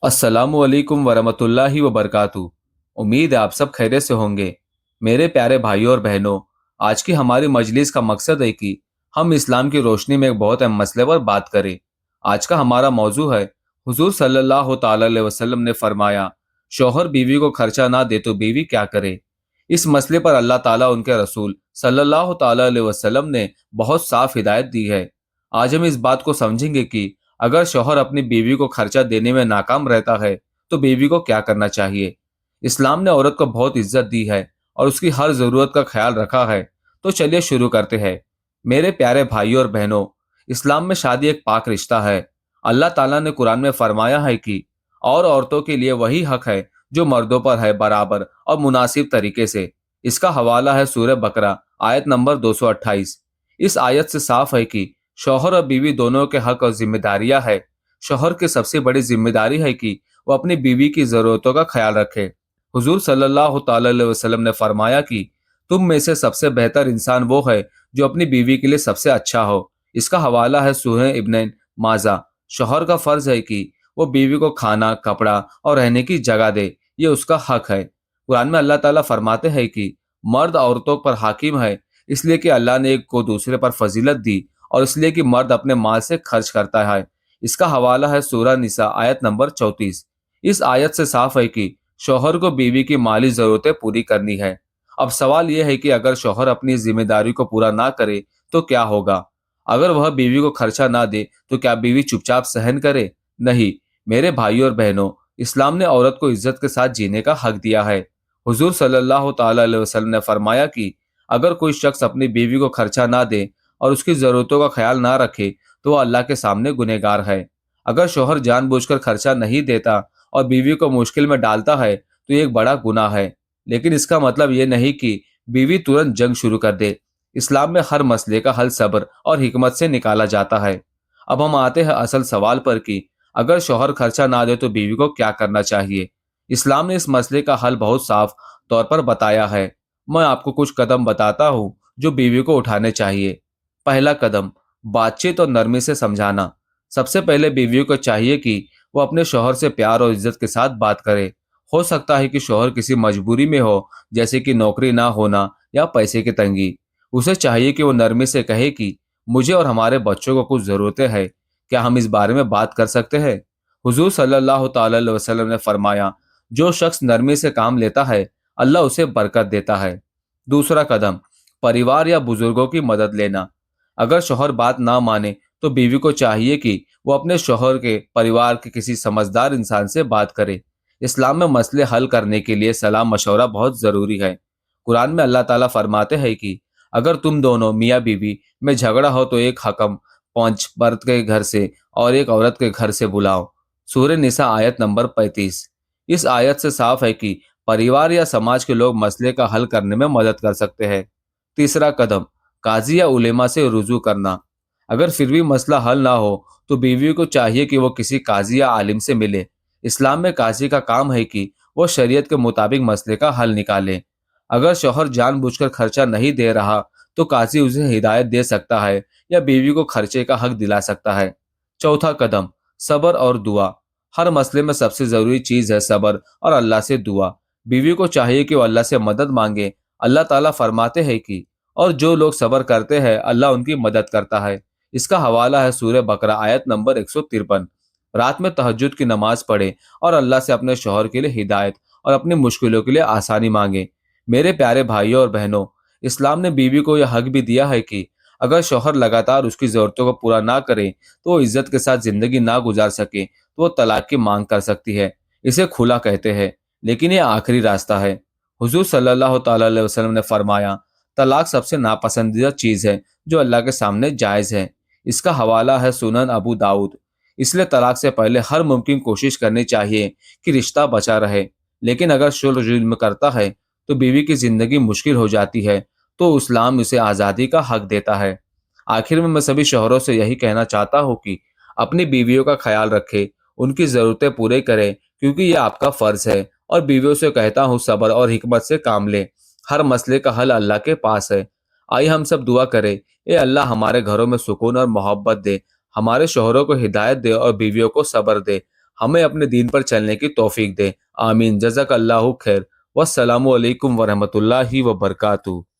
अस्सलामु अलैकुम वरहमतुल्लाहि वबरकातुहू। उम्मीद है आप सब खैरियत से होंगे। मेरे प्यारे भाइयों और बहनों, आज की हमारी मजलिस का मकसद है कि हम इस्लाम की रोशनी में एक बहुत अहम मसले पर बात करें। आज का हमारा मौजू है, हुजूर सल्लल्लाहु ताला अलैहि वसल्लम ने फरमाया, शौहर बीवी को खर्चा ना दे तो बीवी क्या करे। इस मसले पर अल्लाह ताला उनके रसूल सल्लल्लाहु ताला अलैहि वसल्लम ने बहुत साफ हिदायत दी है। आज हम इस बात को समझेंगे कि अगर शौहर अपनी बीवी को खर्चा देने में नाकाम रहता है तो बीवी को क्या करना चाहिए। इस्लाम ने औरत को बहुत इज्जत दी है और उसकी हर जरूरत का ख्याल रखा है। तो चलिए शुरू करते हैं। मेरे प्यारे भाइयों और बहनों, इस्लाम में शादी एक पाक रिश्ता है। अल्लाह ताला ने कुरान में फरमाया है कि और औरतों के लिए वही हक है जो मर्दों पर है, बराबर और मुनासिब तरीके से। इसका हवाला है सूरह बकरा आयत नंबर 228। इस आयत से साफ है कि शौहर और बीवी दोनों के हक और जिम्मेदारियां है। शौहर की सबसे बड़ी जिम्मेदारी है कि वो अपनी बीवी की जरूरतों का ख्याल रखे। हुजूर सल्लल्लाहु ताला अलैहि वसल्लम ने फरमाया कि तुम में से सबसे बेहतर इंसान वो है जो अपनी बीवी के लिए सबसे अच्छा हो। इसका हवाला है सूरह इब्न माजा। शौहर का फर्ज है कि वो बीवी को खाना, कपड़ा और रहने की जगह दे। ये उसका हक है। कुरान में अल्लाह ताला फरमाते हैं कि मर्द औरतों पर हाकिम है, इसलिए कि अल्लाह ने एक को दूसरे पर फजीलत दी और इसलिए कि मर्द अपने माल से खर्च करता है। इसका हवाला है सूरह निसा आयत नंबर 34। इस आयत से साफ है कि शौहर को बीवी की माली जरूरतें पूरी करनी है। अब सवाल यह है कि अगर शौहर अपनी जिम्मेदारी को पूरा ना करे तो क्या होगा। अगर वह बीवी को खर्चा ना दे तो क्या बीवी चुपचाप सहन करे? नहीं। मेरे भाइयों और बहनों, इस्लाम ने औरत को इज्जत के साथ जीने का हक दिया है। हुजूर सल्लल्लाहु ताला अलैहि वसल्लम ने फरमाया कि अगर कोई शख्स अपनी बीवी को खर्चा ना दे और उसकी जरूरतों का ख्याल ना रखे तो वह अल्लाह के सामने गुनहगार है। अगर शौहर जानबूझकर खर्चा नहीं देता और बीवी को मुश्किल में डालता है तो ये एक बड़ा गुनाह है। लेकिन इसका मतलब ये नहीं कि बीवी तुरंत जंग शुरू कर दे। इस्लाम में हर मसले का हल सब्र और हिकमत से निकाला जाता है। अब हम आते हैं असल सवाल पर कि अगर शौहर खर्चा ना दे तो बीवी को क्या करना चाहिए। इस्लाम ने इस मसले का हल बहुत साफ तौर पर बताया है। मैं आपको कुछ कदम बताता हूँ जो बीवी को उठाने चाहिए। पहला कदम, बातचीत और नरमी से समझाना। सबसे पहले बीवियों को चाहिए कि वो अपने शौहर से प्यार और इज्जत के साथ बात करे। हो सकता है कि शौहर किसी मजबूरी में हो, जैसे कि नौकरी ना होना या पैसे की तंगी। उसे चाहिए कि वो नरमी से कहे कि मुझे और हमारे बच्चों को कुछ ज़रूरतें हैं, क्या हम इस बारे में बात कर सकते हैं। हुजूर सल्लल्लाहु ताला अलैहि वसल्लम ने फरमाया, जो शख्स नरमी से काम लेता है अल्लाह उसे बरकत देता है। दूसरा कदम, परिवार या बुजुर्गों की मदद लेना। अगर शौहर बात ना माने तो बीवी को चाहिए कि वो अपने शौहर के परिवार के किसी समझदार इंसान से बात करे। इस्लाम में मसले हल करने के लिए सलाह मशवरा बहुत ज़रूरी है। कुरान में अल्लाह ताला फरमाते हैं कि अगर तुम दोनों मियाँ बीवी में झगड़ा हो तो एक हकम पंच मर्द के घर से और एक औरत के घर से बुलाओ। सूरह निसा आयत नंबर 35। इस आयत से साफ है कि परिवार या समाज के लोग मसले का हल करने में मदद कर सकते हैं। तीसरा कदम, काजी या उलेमा से रुजू करना। अगर फिर भी मसला हल ना हो तो बीवी को चाहिए कि वो किसी काजी या आलिम से मिले। इस्लाम में काजी का काम है कि वो शरीयत के मुताबिक मसले का हल निकाले। अगर शौहर जानबूझकर खर्चा नहीं दे रहा तो काजी उसे हिदायत दे सकता है या बीवी को खर्चे का हक दिला सकता है। चौथा कदम, सब्र और दुआ। हर मसले में सबसे जरूरी चीज है सब्र और अल्लाह से दुआ। बीवी को चाहिए कि वो अल्लाह से मदद मांगे। अल्लाह ताला फरमाते हैं कि और जो लोग सब्र करते हैं अल्लाह उनकी मदद करता है। इसका हवाला है सूरह बकरा आयत नंबर 153। रात में तहज्जुद की नमाज पढ़े और अल्लाह से अपने शौहर के लिए हिदायत और अपनी मुश्किलों के लिए आसानी मांगे। मेरे प्यारे भाइयों और बहनों, इस्लाम ने बीवी को यह हक भी दिया है कि अगर शौहर लगातार उसकी ज़रूरतों को पूरा ना करे तो वो इज्जत के साथ ज़िंदगी ना गुजार सके तो वो तलाक की मांग कर सकती है। इसे खुला कहते हैं, लेकिन ये आखिरी रास्ता है। हुजूर सल्लल्लाहु ताला अलैहि वसल्लम ने फरमाया, तलाक सबसे नापसंदीदा चीज़ है जो अल्लाह के सामने जायज़ है। इसका हवाला है सुनन अबू दाऊद। इसलिए तलाक से पहले हर मुमकिन कोशिश करनी चाहिए कि रिश्ता बचा रहे। लेकिन अगर शुल्क जुल्म करता है तो बीवी की ज़िंदगी मुश्किल हो जाती है, तो इस्लाम उसे आज़ादी का हक देता है। आखिर में मैं सभी शौहरों से यही कहना चाहता हूँ कि अपनी बीवियों का ख्याल रखें, उनकी ज़रूरतें पूरे करें, क्योंकि ये आपका फ़र्ज़ है। और बीवियों से कहता हूँ सब्र और हिकमत से काम लें। हर मसले का हल अल्लाह के पास है। आइए हम सब दुआ करें, ए अल्लाह हमारे घरों में सुकून और मोहब्बत दे, हमारे शौहरों को हिदायत दे और बीवियों को सब्र दे। ہمیں اپنے دین پر چلنے کی توفیق دے۔ آمین۔ جزاک اللہ خیر۔ والسلام علیکم ورحمۃ اللہ وبرکاتہ۔